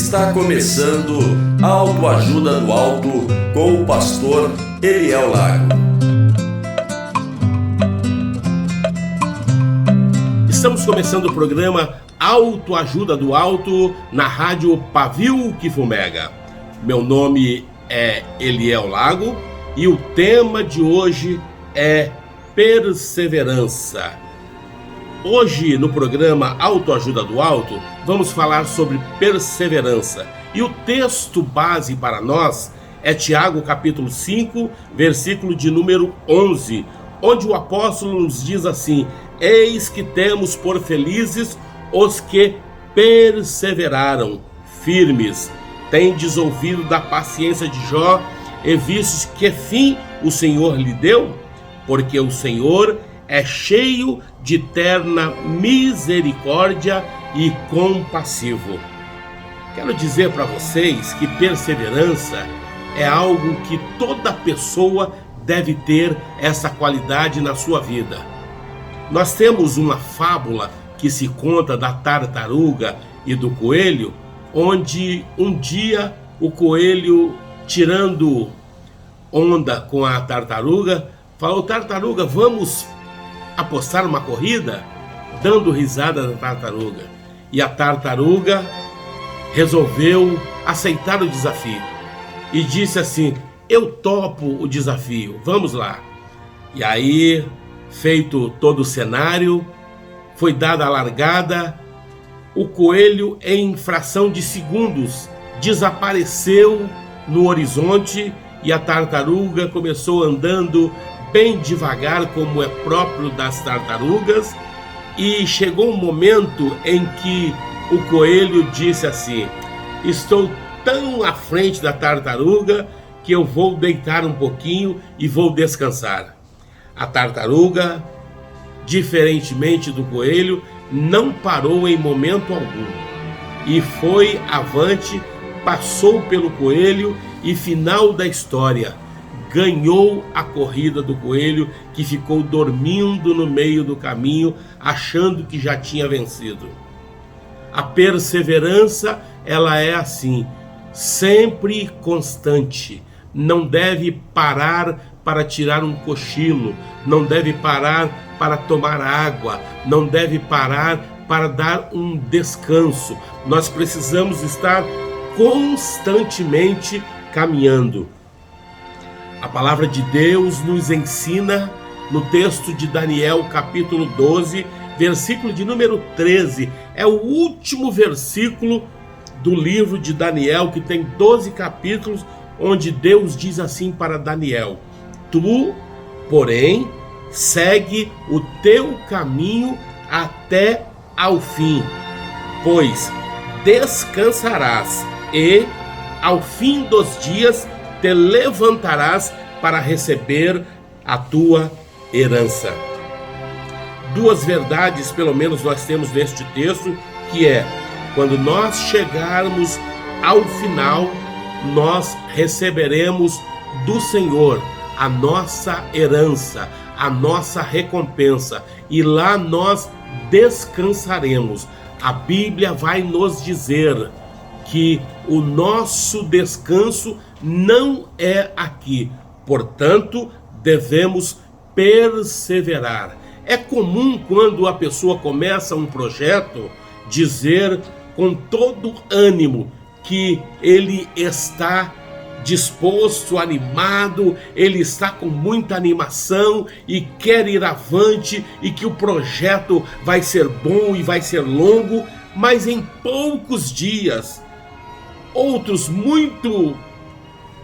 Está começando Autoajuda do Alto com o pastor Eliel Lago. Estamos começando o programa Autoajuda do Alto na rádio Pavio que Fumega. Meu nome é Eliel Lago e o tema de hoje é perseverança. Hoje no programa Autoajuda do Alto vamos falar sobre perseverança e o texto base para nós é Tiago capítulo 5, versículo de número 11, onde o apóstolo nos diz assim: eis que temos por felizes os que perseveraram firmes. Tendes ouvido da paciência de Jó e vistes que fim o Senhor lhe deu? Porque o Senhor é cheio de terna misericórdia e compassivo. Quero dizer para vocês que perseverança é algo que toda pessoa deve ter essa qualidade na sua vida. Nós temos uma fábula que se conta da tartaruga e do coelho, onde um dia o coelho, tirando onda com a tartaruga, falou: tartaruga, vamos apostar uma corrida? Dando risada da tartaruga. E a tartaruga resolveu aceitar o desafio e disse assim: eu topo o desafio, vamos lá. E aí, feito todo o cenário, foi dada a largada. O coelho, em fração de segundos, desapareceu no horizonte e a tartaruga começou andando bem devagar, como é próprio das tartarugas, e chegou um momento em que o coelho disse assim: estou tão à frente da tartaruga que eu vou deitar um pouquinho e vou descansar. A tartaruga, diferentemente do coelho, não parou em momento algum e foi avante, passou pelo coelho e, final da história, ganhou a corrida do coelho, que ficou dormindo no meio do caminho, achando que já tinha vencido. A perseverança, ela é assim, sempre constante. Não deve parar para tirar um cochilo, não deve parar para tomar água, não deve parar para dar um descanso. Nós precisamos estar constantemente caminhando. A palavra de Deus nos ensina no texto de Daniel, capítulo 12, versículo de número 13. É o último versículo do livro de Daniel, que tem 12 capítulos, onde Deus diz assim para Daniel: tu, porém, segue o teu caminho até ao fim, pois descansarás e, ao fim dos dias, te levantarás para receber a tua herança. Duas verdades, pelo menos, nós temos neste texto, que é: quando nós chegarmos ao final, nós receberemos do Senhor a nossa herança, a nossa recompensa, e lá nós descansaremos. A Bíblia vai nos dizer que o nosso descanso não é aqui, portanto, devemos perseverar. É comum, quando a pessoa começa um projeto, dizer com todo ânimo que ele está disposto, animado, ele está com muita animação e quer ir avante, e que o projeto vai ser bom e vai ser longo, mas em poucos dias. Outros muito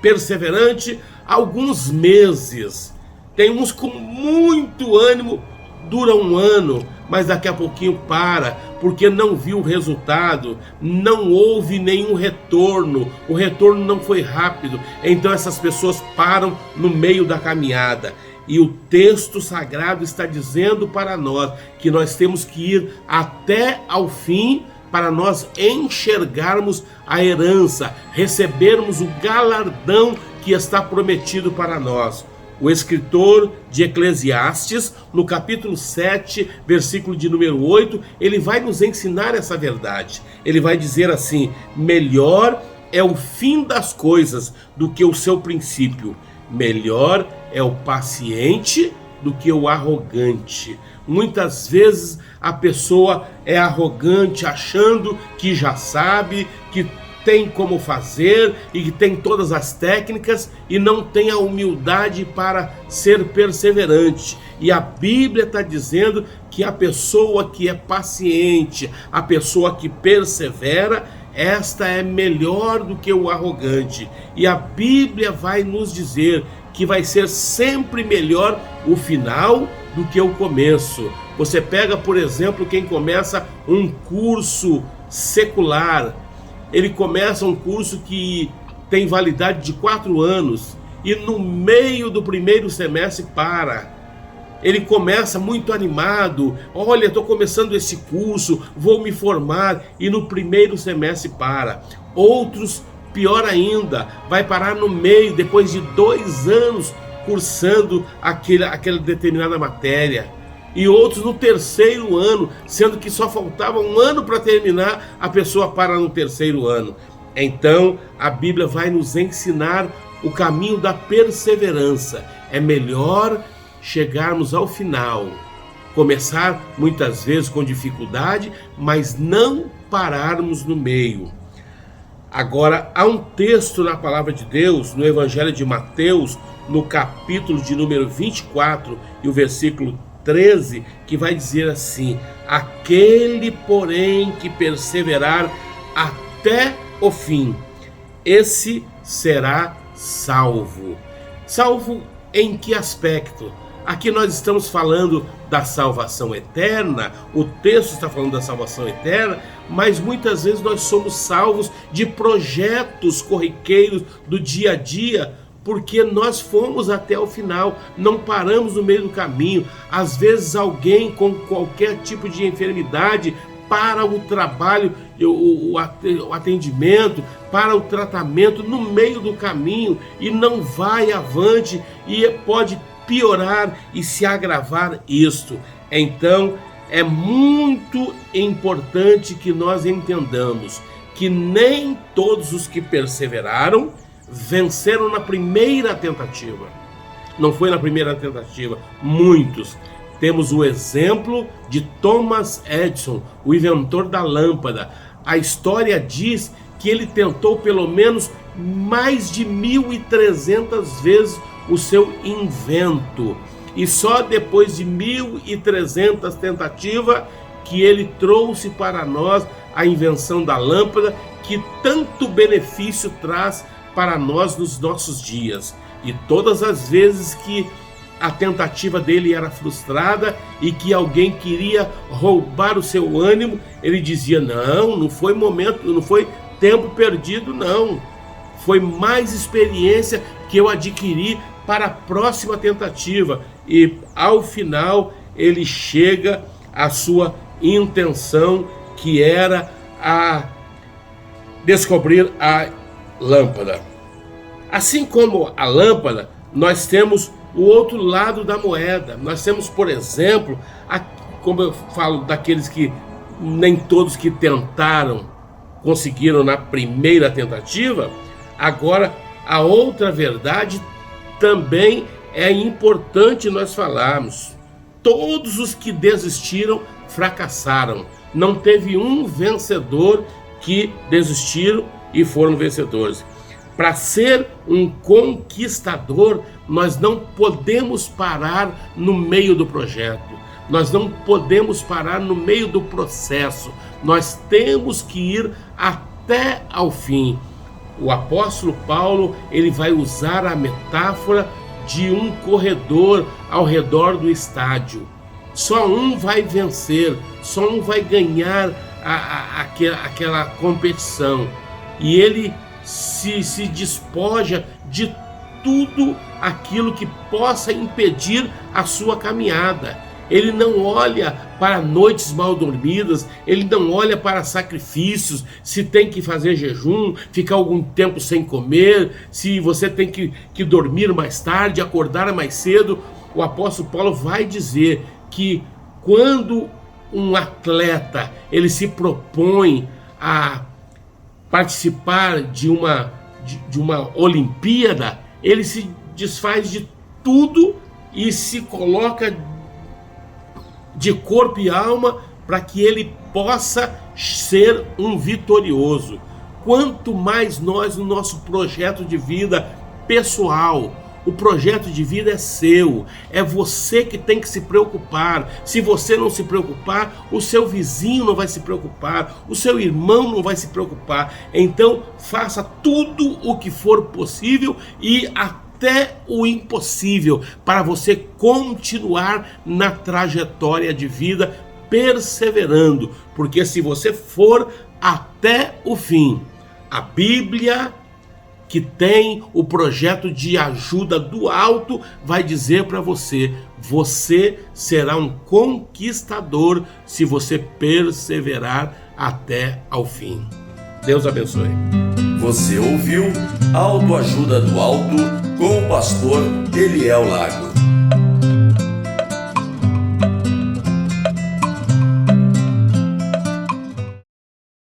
perseverante, alguns meses. Tem uns com muito ânimo, dura um ano, mas daqui a pouquinho para, porque não viu o resultado, não houve nenhum retorno, o retorno não foi rápido, então essas pessoas param no meio da caminhada. E o texto sagrado está dizendo para nós que nós temos que ir até ao fim, para nós enxergarmos a herança, recebermos o galardão que está prometido para nós. O escritor de Eclesiastes, no capítulo 7, versículo de número 8, ele vai nos ensinar essa verdade. Ele vai dizer assim: melhor é o fim das coisas do que o seu princípio. Melhor é o paciente do que o arrogante. Muitas vezes a pessoa é arrogante, achando que já sabe, que tem como fazer e que tem todas as técnicas, e não tem a humildade para ser perseverante. E a Bíblia está dizendo que a pessoa que é paciente, a pessoa que persevera, esta é melhor do que o arrogante. E a Bíblia vai nos dizer que vai ser sempre melhor o final do que o começo. Você pega, por exemplo, quem começa um curso secular. Ele começa um curso que tem validade de 4 anos e no meio do primeiro semestre para. Ele começa muito animado: olha, estou começando esse curso, vou me formar, e no primeiro semestre para. Outros, pior ainda, vai parar no meio, depois de 2 anos cursando aquela determinada matéria. E outros no terceiro ano, sendo que só faltava 1 ano para terminar, a pessoa para no terceiro ano. Então, a Bíblia vai nos ensinar o caminho da perseverança. É melhor chegarmos ao final, começar muitas vezes com dificuldade, mas não pararmos no meio. Agora, há um texto na palavra de Deus, no Evangelho de Mateus, no capítulo de número 24 e o versículo 13, que vai dizer assim: aquele, porém, que perseverar até o fim, esse será salvo. Salvo em que aspecto? Aqui nós estamos falando da salvação eterna, o texto está falando da salvação eterna, mas muitas vezes nós somos salvos de projetos corriqueiros do dia a dia, porque nós fomos até o final, não paramos no meio do caminho. Às vezes alguém com qualquer tipo de enfermidade para o trabalho, o atendimento, para o tratamento no meio do caminho e não vai avante, e pode piorar e se agravar isto. Então é muito importante que nós entendamos que nem todos os que perseveraram venceram na primeira tentativa. Não foi na primeira tentativa, muitos. Temos o exemplo de Thomas Edison, o inventor da lâmpada. A história diz que ele tentou pelo menos mais de 1.300 vezes o seu invento. E só depois de 1.300 tentativas que ele trouxe para nós a invenção da lâmpada, que tanto benefício traz para nós nos nossos dias. E todas as vezes que a tentativa dele era frustrada e que alguém queria roubar o seu ânimo, ele dizia: não foi momento, não foi tempo perdido, não. Foi mais experiência que eu adquiri para a próxima tentativa. E ao final ele chega à sua intenção, que era a descobrir a lâmpada. Assim como a lâmpada, nós temos o outro lado da moeda. Nós temos, por exemplo, como eu falo, daqueles que nem todos que tentaram conseguiram na primeira tentativa. Agora, a outra verdade também é importante nós falarmos. Todos os que desistiram fracassaram. Não teve um vencedor que desistiram e foram vencedores. Para ser um conquistador, nós não podemos parar no meio do projeto. Nós não podemos parar no meio do processo. Nós temos que ir até ao fim. O apóstolo Paulo, ele vai usar a metáfora de um corredor ao redor do estádio. Só um vai vencer, só um vai ganhar aquela competição. E ele se despoja de tudo aquilo que possa impedir a sua caminhada. ele não olha para noites mal dormidas, ele não olha para sacrifícios, se tem que fazer jejum, ficar algum tempo sem comer, se você tem que dormir mais tarde, acordar mais cedo. O apóstolo Paulo vai dizer que quando um atleta ele se propõe a participar de uma Olimpíada, ele se desfaz de tudo e se coloca de corpo e alma para que ele possa ser um vitorioso. Quanto mais nós, no nosso projeto de vida pessoal, o projeto de vida é seu, é você que tem que se preocupar. Se você não se preocupar, o seu vizinho não vai se preocupar, o seu irmão não vai se preocupar. Então faça tudo o que for possível e até o impossível para você continuar na trajetória de vida perseverando, porque se você for até o fim, a Bíblia, que tem o projeto de ajuda do alto, vai dizer para você: você será um conquistador se você perseverar até ao fim. Deus abençoe. Você ouviu Autoajuda do Alto com o pastor Eliel Lago.